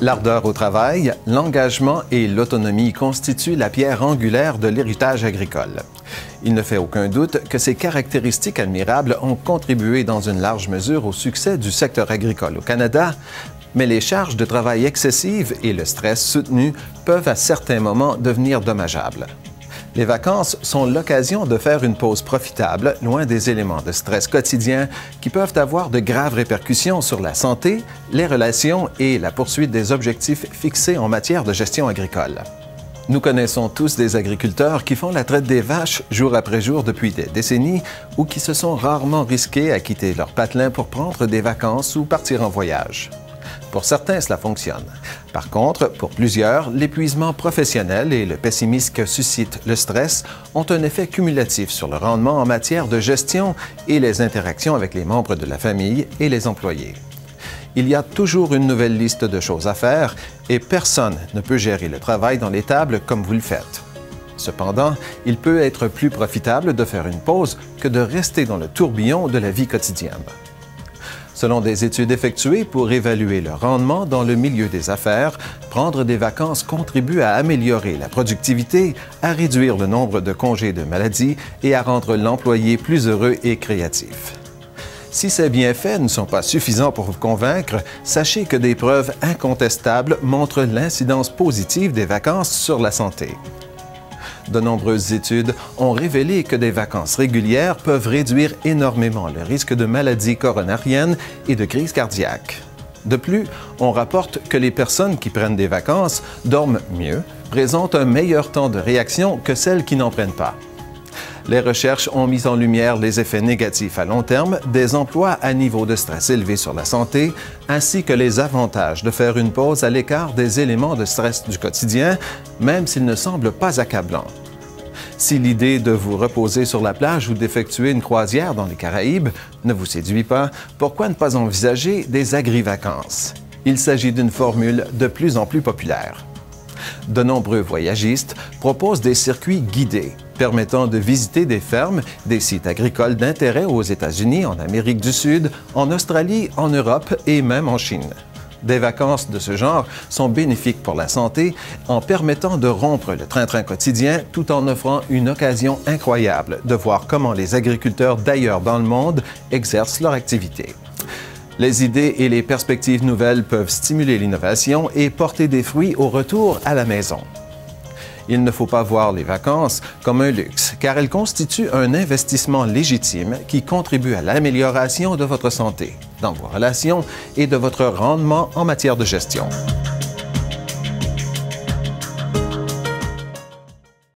L'ardeur au travail, l'engagement et l'autonomie constituent la pierre angulaire de l'héritage agricole. Il ne fait aucun doute que ces caractéristiques admirables ont contribué dans une large mesure au succès du secteur agricole au Canada, mais les charges de travail excessives et le stress soutenu peuvent à certains moments devenir dommageables. Les vacances sont l'occasion de faire une pause profitable, loin des éléments de stress quotidien qui peuvent avoir de graves répercussions sur la santé, les relations et la poursuite des objectifs fixés en matière de gestion agricole. Nous connaissons tous des agriculteurs qui font la traite des vaches jour après jour depuis des décennies ou qui se sont rarement risqués à quitter leur patelin pour prendre des vacances ou partir en voyage. Pour certains, cela fonctionne. Par contre, pour plusieurs, l'épuisement professionnel et le pessimisme que suscite le stress ont un effet cumulatif sur le rendement en matière de gestion et les interactions avec les membres de la famille et les employés. Il y a toujours une nouvelle liste de choses à faire et personne ne peut gérer le travail dans l'étable comme vous le faites. Cependant, il peut être plus profitable de faire une pause que de rester dans le tourbillon de la vie quotidienne. Selon des études effectuées pour évaluer le rendement dans le milieu des affaires, prendre des vacances contribue à améliorer la productivité, à réduire le nombre de congés de maladie et à rendre l'employé plus heureux et créatif. Si ces bienfaits ne sont pas suffisants pour vous convaincre, sachez que des preuves incontestables montrent l'incidence positive des vacances sur la santé. De nombreuses études ont révélé que des vacances régulières peuvent réduire énormément le risque de maladies coronariennes et de crise cardiaque. De plus, on rapporte que les personnes qui prennent des vacances dorment mieux, présentent un meilleur temps de réaction que celles qui n'en prennent pas. Les recherches ont mis en lumière les effets négatifs à long terme des emplois à niveau de stress élevé sur la santé, ainsi que les avantages de faire une pause à l'écart des éléments de stress du quotidien, même s'ils ne semblent pas accablants. Si l'idée de vous reposer sur la plage ou d'effectuer une croisière dans les Caraïbes ne vous séduit pas, pourquoi ne pas envisager des agri-vacances? Il s'agit d'une formule de plus en plus populaire. De nombreux voyagistes proposent des circuits guidés permettant de visiter des fermes, des sites agricoles d'intérêt aux États-Unis, en Amérique du Sud, en Australie, en Europe et même en Chine. Des vacances de ce genre sont bénéfiques pour la santé en permettant de rompre le train-train quotidien tout en offrant une occasion incroyable de voir comment les agriculteurs d'ailleurs dans le monde exercent leur activité. Les idées et les perspectives nouvelles peuvent stimuler l'innovation et porter des fruits au retour à la maison. Il ne faut pas voir les vacances comme un luxe, car elles constituent un investissement légitime qui contribue à l'amélioration de votre santé, dans vos relations et de votre rendement en matière de gestion.